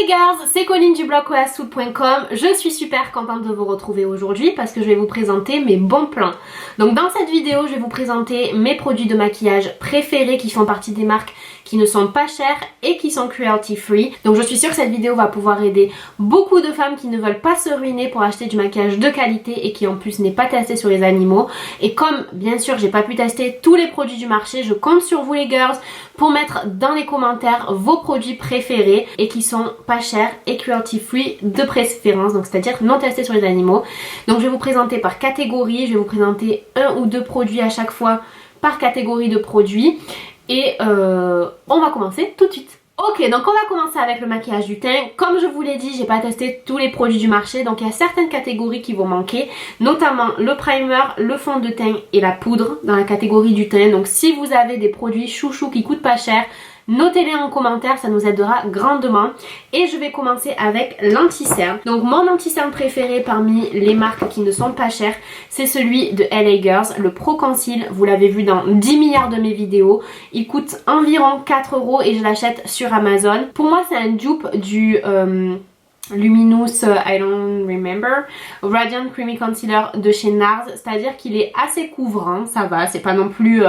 les girls, c'est Colline du blog coassoul.com. Je suis super contente de vous retrouver aujourd'hui parce que je vais vous présenter mes bons plans. Donc dans cette vidéo, je vais vous présenter mes produits de maquillage préférés qui font partie des marques qui ne sont pas chères et qui sont cruelty free. Donc je suis sûre que cette vidéo va pouvoir aider beaucoup de femmes qui ne veulent pas se ruiner pour acheter du maquillage de qualité et qui en plus n'est pas testé sur les animaux. Et comme bien sûr j'ai pas pu tester tous les produits du marché, je compte sur vous les girls pour mettre dans les commentaires vos produits préférés et qui sont pas chers et cruelty free de préférence, donc c'est-à-dire non testés sur les animaux. Donc je vais vous présenter par catégorie, je vais vous présenter un ou deux produits à chaque fois par catégorie de produits. Et on va commencer tout de suite. Ok, donc on va commencer avec le maquillage du teint. Comme je vous l'ai dit, j'ai pas testé tous les produits du marché, donc il y a certaines catégories qui vont manquer, notamment le primer, le fond de teint et la poudre dans la catégorie du teint. Donc si vous avez des produits chouchous qui coûtent pas cher, notez-les en commentaire, ça nous aidera grandement. Et je vais commencer avec l'anti-cerne. Donc mon anti-cerne préféré parmi les marques qui ne sont pas chères, c'est celui de LA Girls, le Pro Conceal. Vous l'avez vu dans 10 milliards de mes vidéos. Il coûte environ 4 € et je l'achète sur Amazon. Pour moi c'est un dupe du Luminous I don't remember Radiant Creamy Concealer de chez NARS. C'est-à-dire qu'il est assez couvrant, ça va, c'est pas non plus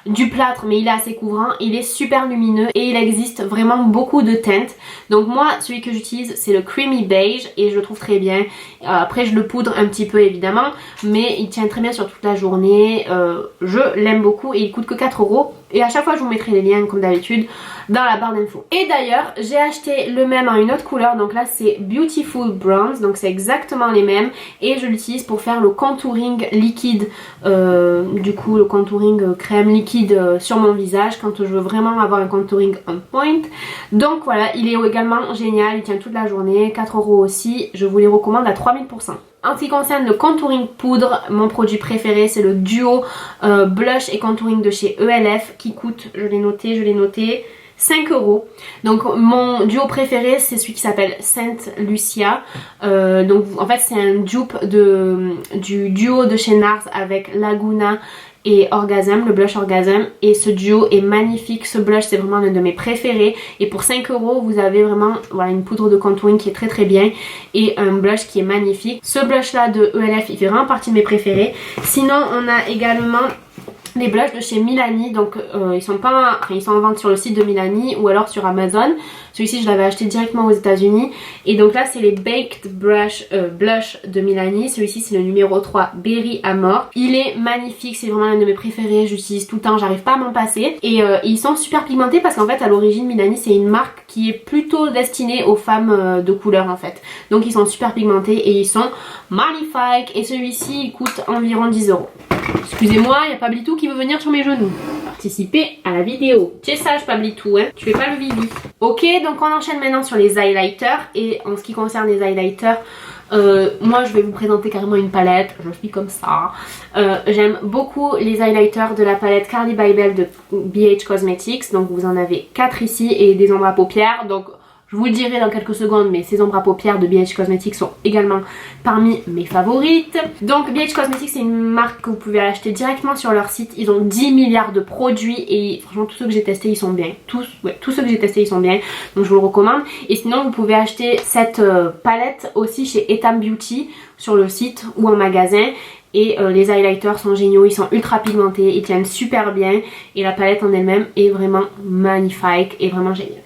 du plâtre, mais il est assez couvrant, il est super lumineux et il existe vraiment beaucoup de teintes. Donc moi celui que j'utilise c'est le Creamy Beige et je le trouve très bien. Après je le poudre un petit peu évidemment, mais il tient très bien sur toute la journée. Je l'aime beaucoup et il coûte que 4 € et à chaque fois je vous mettrai les liens comme d'habitude dans la barre d'infos. Et d'ailleurs j'ai acheté le même en une autre couleur, donc là c'est Beautiful Bronze, donc c'est exactement les mêmes et je l'utilise pour faire le contouring liquide, du coup le contouring crème liquide sur mon visage quand je veux vraiment avoir un contouring on point. Donc voilà, il est également génial, il tient toute la journée, 4 € aussi, je vous les recommande à 3000%. En ce qui concerne le contouring poudre, mon produit préféré c'est le duo blush et contouring de chez ELF qui coûte, je l'ai noté 5 €. Donc mon duo préféré c'est celui qui s'appelle Saint Lucia. Donc en fait c'est un dupe du duo de chez NARS avec Laguna et Orgasm, le blush Orgasm, et ce duo est magnifique. Ce blush c'est vraiment l'un de mes préférés et pour 5 € vous avez vraiment voilà, une poudre de contouring qui est très bien et un blush qui est magnifique. Ce blush là de ELF il fait vraiment partie de mes préférés. Sinon on a également les blushs de chez Milani, donc ils sont en vente sur le site de Milani ou alors sur Amazon. Celui-ci je l'avais acheté directement aux États-Unis et donc là c'est les Baked Blush de Milani. Celui-ci c'est le numéro 3 Berry Amor. Il est magnifique, c'est vraiment l'un de mes préférés, j'utilise tout le temps, j'arrive pas à m'en passer et ils sont super pigmentés parce qu'en fait à l'origine Milani c'est une marque qui est plutôt destinée aux femmes de couleur en fait. Donc ils sont super pigmentés et ils sont magnifiques et celui-ci il coûte environ 10 €. Excusez-moi, il y a Pablitou qui veut venir sur mes genoux. Participer à la vidéo. Tu es sage Pablitou, hein, tu fais pas le vivi. Ok, donc on enchaîne maintenant sur les highlighters. Et en ce qui concerne les highlighters, moi je vais vous présenter carrément une palette. Je suis comme ça. J'aime beaucoup les highlighters de la palette Carly Bybel de BH Cosmetics. Donc vous en avez 4 ici et des ombres à paupières. Donc je vous le dirai dans quelques secondes, mais ces ombres à paupières de BH Cosmetics sont également parmi mes favorites. Donc BH Cosmetics c'est une marque que vous pouvez acheter directement sur leur site. Ils ont 10 milliards de produits et franchement tous ceux que j'ai testés ils sont bien. Tous ceux que j'ai testés ils sont bien. Donc je vous le recommande. Et sinon vous pouvez acheter cette palette aussi chez Etam Beauty sur le site ou en magasin. Et les highlighters sont géniaux, ils sont ultra pigmentés, ils tiennent super bien. Et la palette en elle-même est vraiment magnifique et vraiment géniale.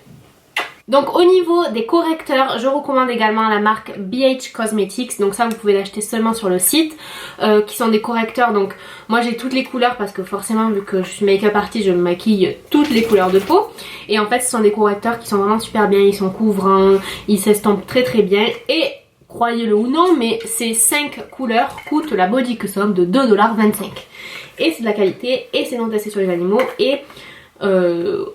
Donc au niveau des correcteurs, je recommande également la marque BH Cosmetics. Donc ça vous pouvez l'acheter seulement sur le site, qui sont des correcteurs. Donc moi j'ai toutes les couleurs parce que forcément vu que je suis make-up artiste, je me maquille toutes les couleurs de peau. Et en fait ce sont des correcteurs qui sont vraiment super bien, ils sont couvrants, ils s'estompent très bien. Et croyez-le ou non, mais ces 5 couleurs coûtent la boutique somme de 2,25 $. Et c'est de la qualité et c'est non testé sur les animaux et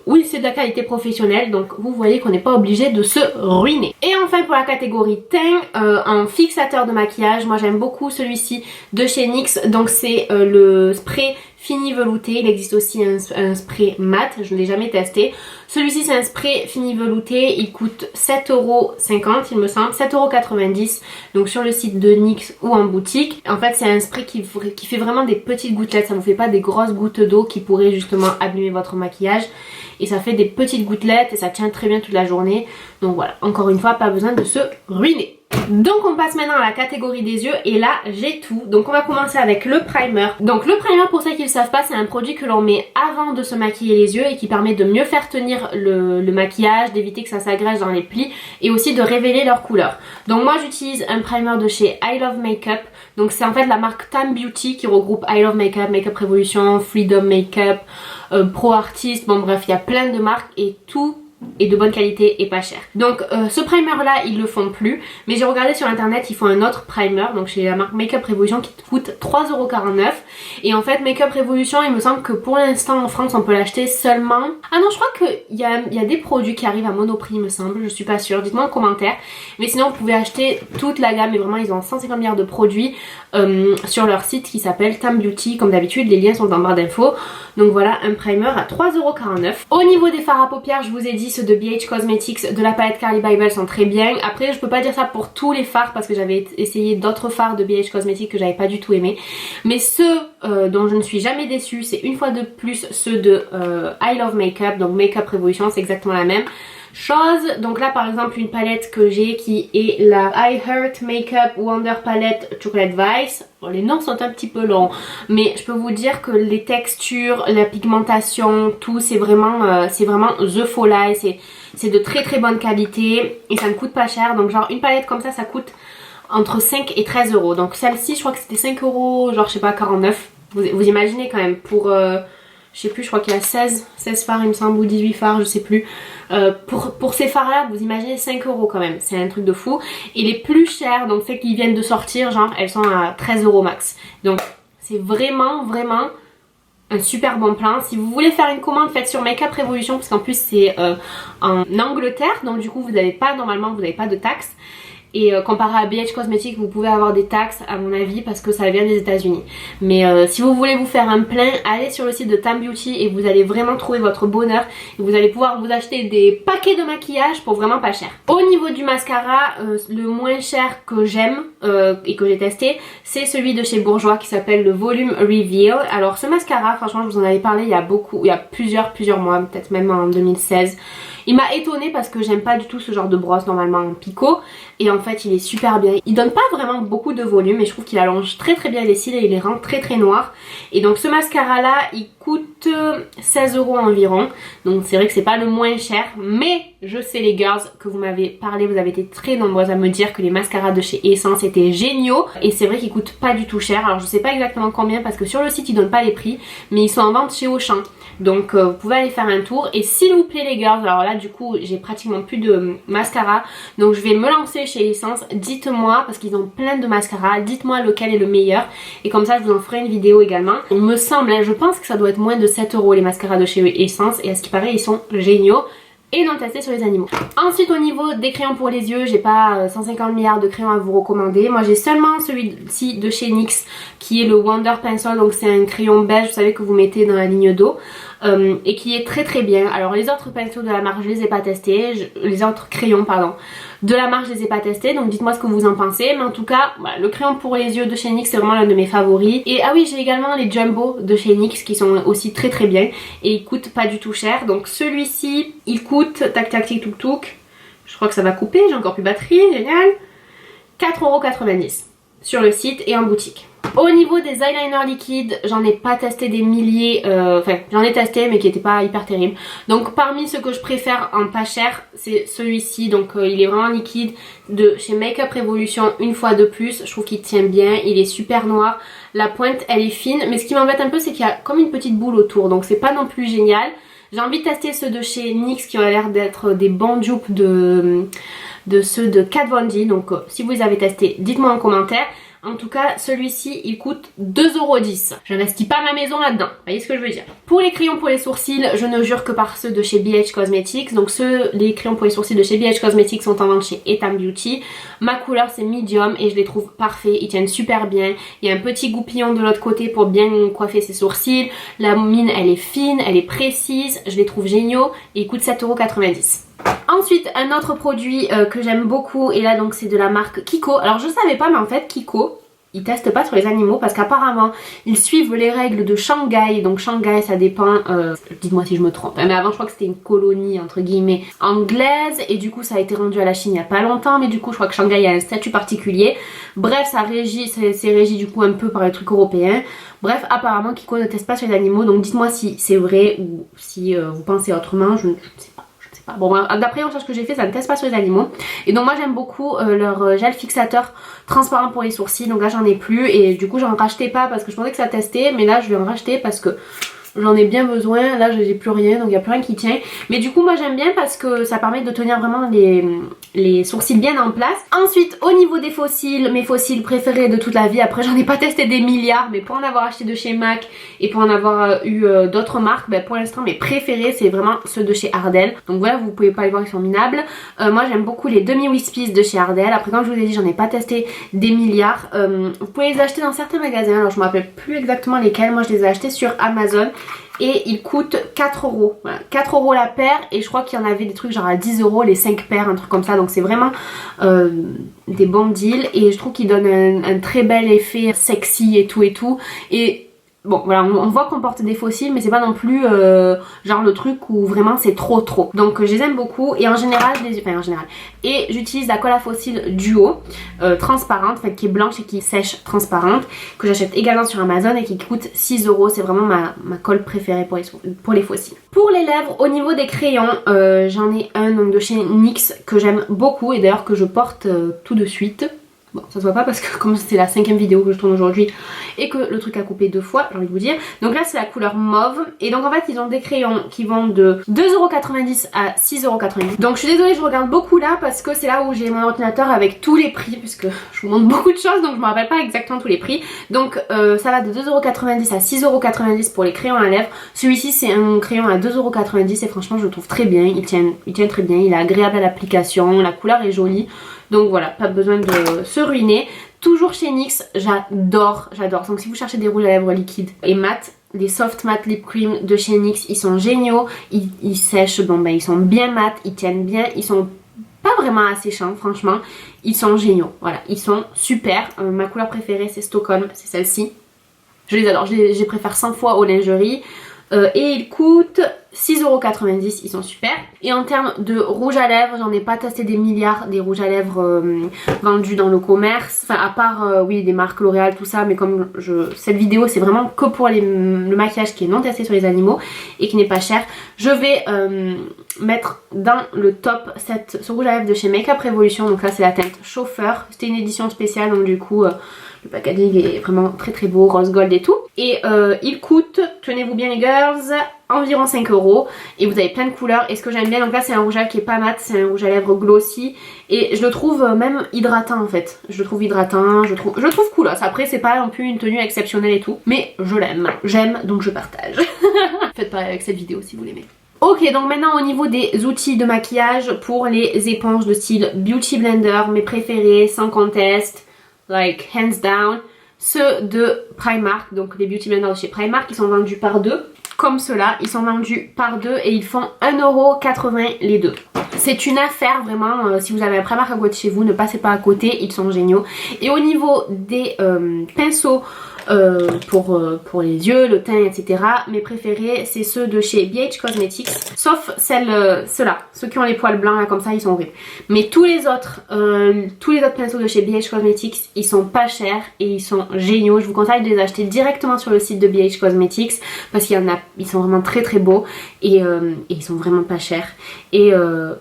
oui c'est de la qualité professionnelle, donc vous voyez qu'on n'est pas obligé de se ruiner. Et enfin pour la catégorie teint, un fixateur de maquillage, moi j'aime beaucoup celui-ci de chez NYX. Donc c'est le spray fini velouté. Il existe aussi un spray mat, je ne l'ai jamais testé. Celui-ci c'est un spray fini velouté, il coûte 7,50€ il me semble, 7,90€ donc sur le site de NYX ou en boutique. En fait c'est un spray qui fait vraiment des petites gouttelettes, ça vous fait pas des grosses gouttes d'eau qui pourraient justement abîmer votre maquillage. Et ça fait des petites gouttelettes et ça tient très bien toute la journée. Donc voilà, encore une fois, pas besoin de se ruiner. Donc on passe maintenant à la catégorie des yeux et là j'ai tout. Donc on va commencer avec le primer. Donc le primer, pour ceux qui ne le savent pas, c'est un produit que l'on met avant de se maquiller les yeux et qui permet de mieux faire tenir le maquillage, d'éviter que ça s'agrège dans les plis et aussi de révéler leur couleur. Donc moi j'utilise un primer de chez I Love Makeup. Donc c'est en fait la marque Tam Beauty qui regroupe I Love Makeup, Makeup Revolution, Freedom Makeup, Pro Artist, bon bref il y a plein de marques et tout et de bonne qualité et pas cher. Donc ce primer là ils le font plus, mais j'ai regardé sur internet, ils font un autre primer donc chez la marque Makeup Revolution qui coûte 3,49€. Et en fait Makeup Revolution, il me semble que pour l'instant en France on peut l'acheter seulement, ah non je crois qu'il y a des produits qui arrivent à Monoprix il me semble, je suis pas sûre, dites-moi en commentaire. Mais sinon vous pouvez acheter toute la gamme et vraiment ils ont 150 milliards de produits sur leur site qui s'appelle Tam Beauty. Comme d'habitude les liens sont en barre d'infos. Donc voilà, un primer à 3,49€. Au niveau des fards à paupières, je vous ai dit ceux de BH Cosmetics de la palette Carli Bybel sont très bien. Après je peux pas dire ça pour tous les fards parce que j'avais essayé d'autres fards de BH Cosmetics que j'avais pas du tout aimé. Mais ceux dont je ne suis jamais déçue, c'est une fois de plus ceux de I Love Makeup, donc Makeup Revolution, c'est exactement la même chose. Donc là par exemple une palette que j'ai qui est la I Heart Makeup Wonder Palette Chocolate Vice. Bon, les noms sont un petit peu longs mais je peux vous dire que les textures, la pigmentation, tout c'est vraiment the folie, c'est de très très bonne qualité et ça ne coûte pas cher. Donc genre une palette comme ça coûte entre 5 et 13€. Donc celle-ci je crois que c'était 5€, genre je sais pas 49. Vous imaginez quand même pour je sais plus, je crois qu'il y a 16 fards il me semble ou 18 fards, je sais plus. Pour ces fards là vous imaginez 5€ quand même, c'est un truc de fou. Et les plus chères, donc celles qui viennent de sortir, genre elles sont à 13€ max. Donc c'est vraiment un super bon plan. Si vous voulez faire une commande, faites sur Makeup Revolution parce qu'en plus c'est en Angleterre, donc du coup vous n'avez pas, normalement vous n'avez pas de taxes. Et comparé à BH Cosmetics, vous pouvez avoir des taxes à mon avis parce que ça vient des États-Unis. Mais si vous voulez vous faire un plein, allez sur le site de Tam Beauty et vous allez vraiment trouver votre bonheur. Et vous allez pouvoir vous acheter des paquets de maquillage pour vraiment pas cher. Au niveau du mascara, le moins cher que j'aime et que j'ai testé, c'est celui de chez Bourjois qui s'appelle le Volume Reveal. Alors ce mascara, franchement je vous en avais parlé il y a plusieurs mois, peut-être même en 2016. Il m'a étonnée parce que j'aime pas du tout ce genre de brosse normalement en picot. Et en fait il est super bien. Il donne pas vraiment beaucoup de volume et je trouve qu'il allonge très très bien les cils et il les rend très très noirs. Et donc ce mascara là il coûte 16€ environ. Donc c'est vrai que c'est pas le moins cher. Mais je sais les girls que vous m'avez parlé, vous avez été très nombreuses à me dire que les mascaras de chez Essence étaient géniaux. Et c'est vrai qu'ils coûtent pas du tout cher. Alors je sais pas exactement combien parce que sur le site ils donnent pas les prix. Mais ils sont en vente chez Auchan. Donc vous pouvez aller faire un tour. Et s'il vous plaît les girls, alors là du coup j'ai pratiquement plus de mascara, donc je vais me lancer chez Essence. Dites-moi, parce qu'ils ont plein de mascara, dites-moi lequel est le meilleur et comme ça je vous en ferai une vidéo également. Il me semble, hein, je pense que ça doit être moins de 7€ les mascaras de chez Essence et à ce qui paraît ils sont géniaux. Et non testés sur les animaux. Ensuite au niveau des crayons pour les yeux, j'ai pas 150 milliards de crayons à vous recommander. Moi j'ai seulement celui-ci de chez NYX qui est le Wonder Pencil. Donc c'est un crayon beige, vous savez, que vous mettez dans la ligne d'eau et qui est très très bien. Alors les autres pinceaux de la marque je les ai pas testés, les autres crayons pardon de la marque je les ai pas testés, donc dites moi ce que vous en pensez. Mais en tout cas voilà, le crayon pour les yeux de chez NYX c'est vraiment l'un de mes favoris. Et ah oui, j'ai également les Jumbo de chez NYX qui sont aussi très très bien et ils coûtent pas du tout cher. Donc celui-ci il coûte, tac tac tic touk touk, je crois que ça va couper, j'ai encore plus de batterie, génial, 4,90€ sur le site et en boutique. Au niveau des eyeliners liquides, j'en ai pas testé des milliers, enfin j'en ai testé mais qui n'étaient pas hyper terribles. Donc parmi ceux que je préfère en pas cher, c'est celui-ci. Donc il est vraiment liquide de chez Makeup Revolution une fois de plus. Je trouve qu'il tient bien, il est super noir. La pointe elle est fine, mais ce qui m'embête un peu c'est qu'il y a comme une petite boule autour, donc c'est pas non plus génial. J'ai envie de tester ceux de chez NYX qui ont l'air d'être des bons dupes de ceux de Kat Von D. Donc si vous les avez testés, dites-moi en commentaire. En tout cas, celui-ci, il coûte 2,10 €. J'investis pas ma maison là-dedans. Vous voyez ce que je veux dire? Pour les crayons pour les sourcils, je ne jure que par ceux de chez BH Cosmetics. Donc les crayons pour les sourcils de chez BH Cosmetics sont en vente chez Etam Beauty. Ma couleur c'est medium et je les trouve parfaits. Ils tiennent super bien. Il y a un petit goupillon de l'autre côté pour bien coiffer ses sourcils. La mine, elle est fine, elle est précise. Je les trouve géniaux et ils coûtent 7,90 €. Ensuite, un autre produit que j'aime beaucoup, et là donc c'est de la marque Kiko. Alors je savais pas, mais en fait Kiko, ils testent pas sur les animaux parce qu'apparemment ils suivent les règles de Shanghai. Donc Shanghai, ça dépend, dites-moi si je me trompe, mais avant je crois que c'était une colonie entre guillemets anglaise et du coup ça a été rendu à la Chine il y a pas longtemps, mais du coup je crois que Shanghai a un statut particulier. Bref, c'est régi du coup un peu par les trucs européens. Bref, apparemment Kiko ne teste pas sur les animaux, donc dites-moi si c'est vrai ou si vous pensez autrement, je ne sais pas. Bon, d'après les recherches que j'ai fait, ça ne teste pas sur les animaux. Et donc moi j'aime beaucoup leur gel fixateur transparent pour les sourcils. Donc là j'en ai plus et du coup j'en rachetais pas parce que je pensais que ça testait. Mais là je vais en racheter parce que j'en ai bien besoin. Là j'ai plus rien, donc il n'y a plus rien qui tient. Mais du coup moi j'aime bien parce que ça permet de tenir vraiment les sourcils bien en place. Ensuite au niveau des faux cils, mes faux cils préférés de toute la vie. Après j'en ai pas testé des milliards, mais pour en avoir acheté de chez MAC et pour en avoir eu d'autres marques, ben, pour l'instant mes préférés c'est vraiment ceux de chez Ardell. Donc voilà, vous pouvez pas les voir, ils sont minables. Moi j'aime beaucoup les demi Wispies de chez Ardell. Après comme je vous ai dit, j'en ai pas testé des milliards. Vous pouvez les acheter dans certains magasins, alors je me rappelle plus exactement lesquels. Moi je les ai achetés sur Amazon. Et ils coûtent 4 €. Voilà, 4 € la paire. Et je crois qu'il y en avait des trucs genre à 10 € les 5 paires, un truc comme ça. Donc c'est vraiment des bons deals. Et je trouve qu'ils donnent un très bel effet sexy et tout. Et bon voilà, on voit qu'on porte des faux cils, mais c'est pas non plus genre le truc où vraiment c'est trop. Donc je les aime beaucoup et en général, et j'utilise la colle à faux cils Duo transparente, en fait, qui est blanche et qui sèche transparente, que j'achète également sur Amazon et qui coûte 6 €. C'est vraiment ma colle préférée pour les faux cils. Pour les lèvres, au niveau des crayons, j'en ai un donc, de chez NYX que j'aime beaucoup et d'ailleurs que je porte tout de suite. Bon, ça se voit pas parce que comme c'est la 5e vidéo que je tourne aujourd'hui et que le truc a coupé 2 fois, j'ai envie de vous dire. Donc là c'est la couleur mauve et donc en fait ils ont des crayons qui vont de 2,90 € à 6,90 €. Donc je suis désolée, je regarde beaucoup là parce que c'est là où j'ai mon ordinateur avec tous les prix, puisque je vous montre beaucoup de choses donc je me rappelle pas exactement tous les prix. Donc ça va de 2,90 € à 6,90 € pour les crayons à lèvres. Celui-ci c'est un crayon à 2,90 € et franchement je le trouve très bien, il tient très bien, il est agréable à l'application, la couleur est jolie. Donc voilà, pas besoin de se ruiner. Toujours chez NYX, j'adore. Donc si vous cherchez des rouges à lèvres liquides et mat, les soft matte lip cream de chez NYX, ils sont géniaux. Ils sèchent, bon ben ils sont bien mat, ils tiennent bien, ils sont pas vraiment asséchants franchement. Ils sont géniaux, voilà, ils sont super. Ma couleur préférée c'est Stockholm, c'est celle-ci. Je les adore, je les préfère 100 fois aux lingeries. Et ils coûtent 6,90 €, ils sont super. Et en termes de rouge à lèvres, j'en ai pas testé des milliards des rouges à lèvres vendus dans le commerce. Enfin à part oui des marques L'Oréal tout ça, mais comme cette vidéo c'est vraiment que pour le maquillage qui est non testé sur les animaux et qui n'est pas cher. Je vais mettre dans le top ce rouge à lèvres de chez Makeup Revolution. Donc là c'est la teinte chauffeur, c'était une édition spéciale donc du coup le packaging est vraiment très beau, rose gold et tout. Et il coûte, tenez-vous bien les girls, environ 5 € et vous avez plein de couleurs. Et ce que j'aime bien, donc là c'est un rouge à lèvres qui est pas mat, c'est un rouge à lèvres glossy et je le trouve même hydratant en fait. Je le trouve hydratant, je trouve cool. Après c'est pas non plus une tenue exceptionnelle et tout, mais je l'aime, j'aime donc je partage. Faites pareil avec cette vidéo si vous l'aimez. Ok, donc maintenant au niveau des outils de maquillage pour les éponges de style Beauty Blender, mes préférés sans conteste. Like hands down, ceux de Primark, donc les Beauty Blender de chez Primark, ils sont vendus par deux, comme ceux-là, ils sont vendus par deux et ils font 1,80 € les deux. C'est une affaire vraiment, si vous avez un Primark à côté de chez vous, ne passez pas à côté, ils sont géniaux. Et au niveau des pinceaux pour les yeux, le teint, etc. Mes préférés c'est ceux de chez BH Cosmetics, sauf ceux-là, ceux qui ont les poils blancs là comme ça, ils sont horribles. Mais tous les autres pinceaux de chez BH Cosmetics, ils sont pas chers et ils sont géniaux. Je vous conseille de les acheter directement sur le site de BH Cosmetics parce qu'il y en a, ils sont vraiment très beaux et ils sont vraiment pas chers et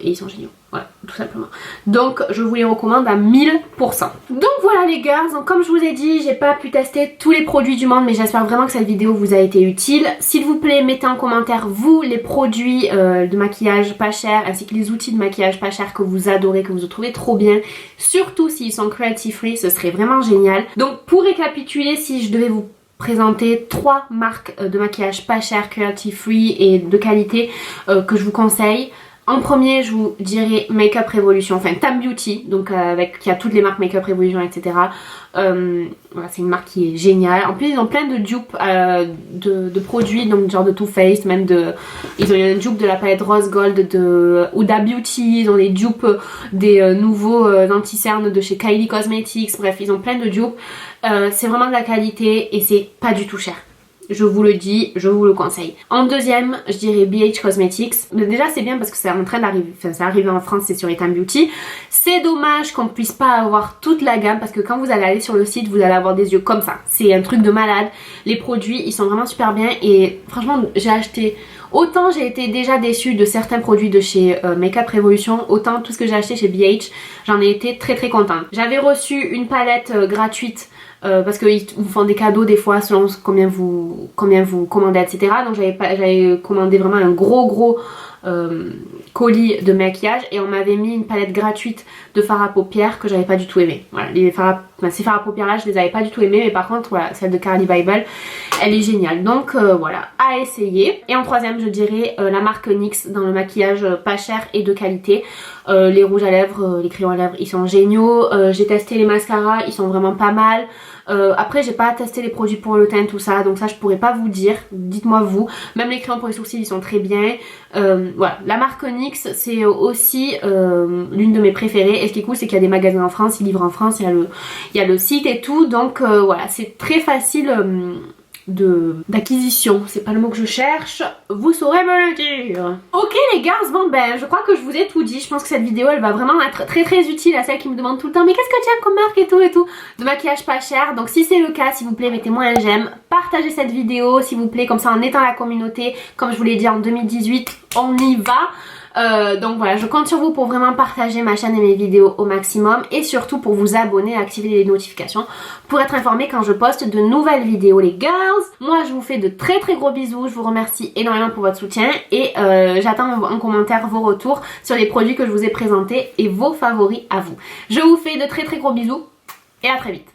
ils sont géniaux. Voilà, tout simplement. Donc je vous les recommande à 1000%. Donc voilà les girls, donc comme je vous ai dit, j'ai pas pu tester tous les produits du monde, mais j'espère vraiment que cette vidéo vous a été utile. S'il vous plaît, mettez en commentaire vous les produits de maquillage pas chers, ainsi que les outils de maquillage pas chers que vous adorez, que vous trouvez trop bien. Surtout s'ils sont cruelty free, ce serait vraiment génial. Donc pour récapituler, si je devais vous présenter 3 marques de maquillage pas chères, cruelty free et de qualité que je vous conseille. En premier, je vous dirais Makeup Revolution, enfin Tam Beauty, donc qui a toutes les marques Makeup Revolution, etc. Voilà, c'est une marque qui est géniale. En plus, ils ont plein de dupes de produits, donc genre de Too Faced, même ils ont une dupe de la palette Rose Gold de Huda Beauty, ils ont des dupes des nouveaux anti-cernes de chez Kylie Cosmetics, bref, ils ont plein de dupes. C'est vraiment de la qualité et c'est pas du tout cher. Je vous le dis, je vous le conseille. En deuxième, je dirais BH Cosmetics. Déjà c'est bien parce que c'est en train d'arriver, enfin c'est arrivé en France, c'est sur Etam Beauty. C'est dommage qu'on puisse pas avoir toute la gamme parce que quand vous allez aller sur le site, vous allez avoir des yeux comme ça. C'est un truc de malade. Les produits, ils sont vraiment super bien et franchement, j'ai acheté... Autant j'ai été déjà déçue de certains produits de chez Makeup Revolution, autant tout ce que j'ai acheté chez BH, j'en ai été très très contente. J'avais reçu une palette gratuite parce qu'ils vous font des cadeaux des fois selon combien vous commandez, etc. Donc j'avais commandé vraiment un gros colis de maquillage et on m'avait mis une palette gratuite de fard à paupières que j'avais pas du tout aimé. Voilà, ces fards à paupières là je les avais pas du tout aimés, mais par contre voilà, celle de Carly Bible elle est géniale, donc voilà, à essayer. Et en troisième je dirais la marque NYX dans le maquillage pas cher et de qualité. Les rouges à lèvres, les crayons à lèvres ils sont géniaux. J'ai testé les mascaras, ils sont vraiment pas mal. Après j'ai pas testé les produits pour le teint tout ça, donc ça je pourrais pas vous dire, dites-moi vous. Même les crayons pour les sourcils ils sont très bien. Voilà, la marque NYX c'est aussi l'une de mes préférées et ce qui est cool c'est qu'il y a des magasins en France, ils livrent en France, il y a le site et tout, donc voilà, c'est très facile d'acquisition, c'est pas le mot que je cherche, vous saurez me le dire. Ok les gars, bon ben je crois que je vous ai tout dit, je pense que cette vidéo elle va vraiment être très très utile à celles qui me demandent tout le temps mais qu'est-ce que tu as comme marque et tout de maquillage pas cher. Donc si c'est le cas, s'il vous plaît mettez-moi un j'aime, partagez cette vidéo s'il vous plaît, comme ça en étant la communauté, comme je vous l'ai dit en 2018 on y va. Donc voilà, je compte sur vous pour vraiment partager ma chaîne et mes vidéos au maximum et surtout pour vous abonner, activer les notifications pour être informé quand je poste de nouvelles vidéos les girls. Moi je vous fais de très très gros bisous, je vous remercie énormément pour votre soutien et j'attends en commentaire vos retours sur les produits que je vous ai présentés et vos favoris à vous. Je vous fais de très très gros bisous et à très vite.